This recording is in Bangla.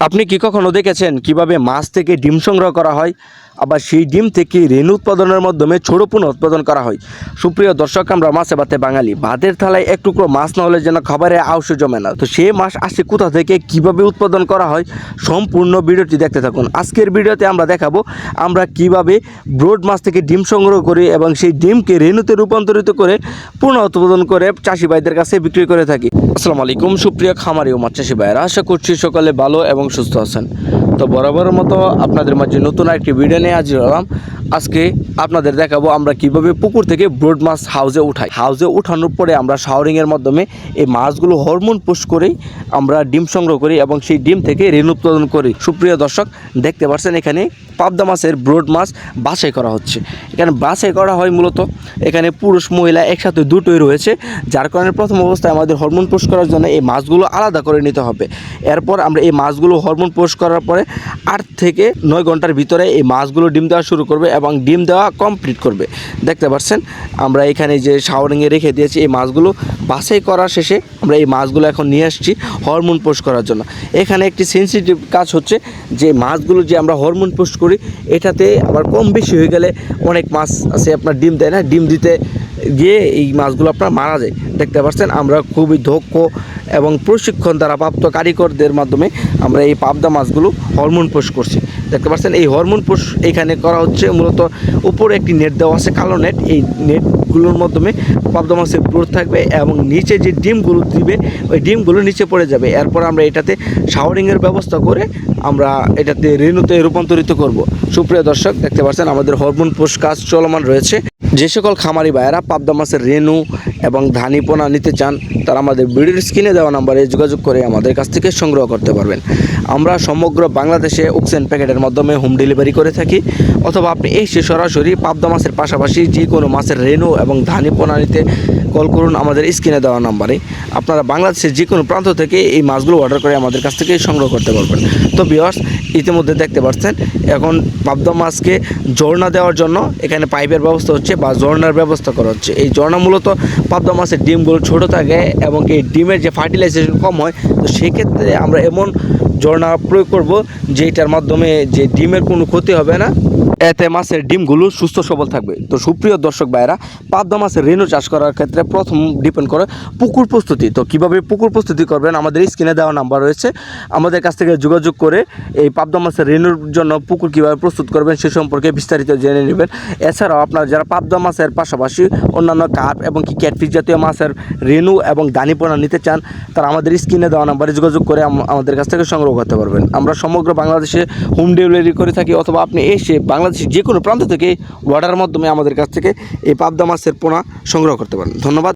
আপনি কি কখনো দেখেছেন কিভাবে মাছ থেকে ডিম সংগ্রহ করা হয়, আবার সেই ডিম থেকে রেণু উৎপাদনের মাধ্যমে ছোট পুনঃ উৎপাদন করা হয়? সুপ্রিয় দর্শক, আমরা মাছে ভাতে বাঙালি, ভাতের থালায় এক টুকরো মাছ না হলে যেন খাবারে আউশ জমে না। তো সেই মাছ আসে কোথা থেকে, কিভাবে উৎপাদন করা হয়, সম্পূর্ণ ভিডিওটি দেখতে থাকুন। আজকের ভিডিওতে আমরা দেখাবো আমরা কিভাবে ব্রড মাছ থেকে ডিম সংগ্রহ করি এবং সেই ডিমকে রেণুতে রূপান্তরিত করে পুনঃ উৎপাদন করে চাষি ভাইদের কাছে বিক্রি করে থাকি। আসসালামু আলাইকুম সুপ্রিয় খামারি ও মাছ চাষি ভাইয়েরা, আশা করছি সকালে ভালো এবং সুস্থ আছেন। তো বরাবরের মতো আপনাদের মাঝে নতুন একটি ভিডিও নিয়ে হাজির হলাম। আজকে আপনাদের দেখাবো আমরা কিভাবে পুকুর থেকে ব্রড মাছ হাউজে উঠাই। হাউজে উঠানোর পরে আমরা শাওয়ারিংয়ের মাধ্যমে এই মাছগুলো হরমোন পুশ করেই আমরা ডিম সংগ্রহ করি এবং সেই ডিম থেকে রেণু উৎপাদন করি। সুপ্রিয় দর্শক, দেখতে পাচ্ছেন এখানে পাবদা মাছের ব্রড মাছ বাছাই করা হচ্ছে। এখানে বাছাই করা হয় মূলত, এখানে পুরুষ মহিলা একসাথে দুটোই রয়েছে, যার কারণে প্রথম অবস্থায় আমাদের হরমোন পুশ করার জন্য এই মাছগুলো আলাদা করে নিতে হবে। এরপর আমরা এই মাছগুলো হরমোন পুশ করার পরে 8 থেকে 9 ঘন্টার ভিতরে এই মাছগুলো ডিম দেওয়া শুরু করবে এবং ডিম দেওয়া কমপ্লিট করবে। দেখতে পাচ্ছেন আমরা এখানে যে শাওয়ারিংয়ে রেখে দিয়েছি এই মাছগুলো বাছাই করার শেষে আমরা এই মাছগুলো এখন নিয়ে আসছি হরমোন পুশ করার জন্য। এখানে একটি সেন্সিটিভ কাজ হচ্ছে যে মাছগুলো যে আমরা হরমোন পুশ করি এটাতে আবার কম বেশি হয়ে গেলে অনেক মাছ আছে আপনার ডিম দেয় না, ডিম দিতে গিয়ে এই মাছগুলো আপনার মারা যায়। দেখতে পাচ্ছেন আমরা খুবই দক্ষ এবং প্রশিক্ষণ দ্বারা প্রাপ্ত কারিগরদের মাধ্যমে আমরা এই পাবদা মাছগুলো হরমোন পুশ করছি। দেখতে পাচ্ছেন এই হরমোন পুশ এখানে করা হচ্ছে মূলত উপরে একটি নেট দেওয়া আছে, কালো নেট। এই নেটগুলোর মাধ্যমে পাবদা মাছের গ্রোথ থাকবে এবং নিচে যে ডিমগুলো দিবে ওই ডিমগুলো নিচে পড়ে যাবে। এরপর আমরা এটাতে শাওয়ারিংয়ের ব্যবস্থা করে আমরা এটাতে রেণুতে রূপান্তরিত করব। সুপ্রিয় দর্শক, দেখতে পাচ্ছেন আমাদের হরমোন পুশ কাজ চলমান রয়েছে। যে সকল খামারি ভাইয়েরা পাবদা মাছের রেণু এবং ধানি পোনা নিতে চান তারা আমাদের ভিডিওর স্ক্রিনে দেওয়া নাম্বারে যোগাযোগ করে আমাদের কাছ থেকে সংগ্রহ করতে পারবেন। আমরা সমগ্র বাংলাদেশে অক্সিজেন প্যাকেটের মাধ্যমে হোম ডেলিভারি করে থাকি, অথবা আপনি এসে সরাসরি পাবদা মাছের পাশাপাশি যে কোনো মাছের রেণু এবং ধানি পোনা নিতে কল করুন আমাদের স্ক্রিনে দেওয়া নাম্বারে। আপনারা বাংলাদেশের যে কোনো প্রান্ত থেকে এই মাছগুলো অর্ডার করে আমাদের কাছ থেকে সংগ্রহ করতে পারবেন। তো ভিউয়ার্স, ইতিমধ্যে দেখতে পাচ্ছেন এখন পাবদা মাছকে ঝর্ণা দেওয়ার জন্য এখানে পাইপের ব্যবস্থা হচ্ছে বা ঝর্ণার ব্যবস্থা করা হচ্ছে। এই ঝর্ণা মূলত পাবদা মাছের ডিমগুলো ছোটো থাকে এবং এই ডিমের যে ফার্টিলাইজেশন কম হয়, তো সেক্ষেত্রে আমরা এমন ঝর্ণা প্রয়োগ করব যেটার মাধ্যমে যে ডিমের কোনো ক্ষতি হবে না, এতে মাছের ডিমগুলো সুস্থ সবল থাকবে। তো সুপ্রিয় দর্শক ভাইয়েরা, পাবদা মাছের রেণু চাষ করার ক্ষেত্রে প্রথম ডিপেন্ড করে পুকুর প্রস্তুতি। তো কীভাবে পুকুর প্রস্তুতি করবেন আমাদের স্ক্রিনে দেওয়া নাম্বার রয়েছে, আমাদের কাছ থেকে যোগাযোগ করে এই পাবদা মাছের রেণুর জন্য পুকুর কীভাবে প্রস্তুত করবেন সে সম্পর্কে বিস্তারিত জেনে নেবেন। এছাড়াও আপনারা যারা পাবদা মাছের পাশাপাশি অন্যান্য কার্প এবং ক্যাটফিশ জাতীয় মাছের রেণু এবং দানিপোনা নিতে চান তারা আমাদের স্ক্রিনে দেওয়া নাম্বারে যোগাযোগ করে আমাদের কাছ থেকে সংগ্রহ করতে পারবেন। আমরা সমগ্র বাংলাদেশে হোম ডেলিভারি করে থাকি, অথবা আপনি এসে বাংলাদেশের যে কোনো প্রান্ত থেকে অর্ডারের মাধ্যমে আমাদের কাছ থেকে এই পাবদা মাছের পোনা সংগ্রহ করতে পারেন। ধন্যবাদ।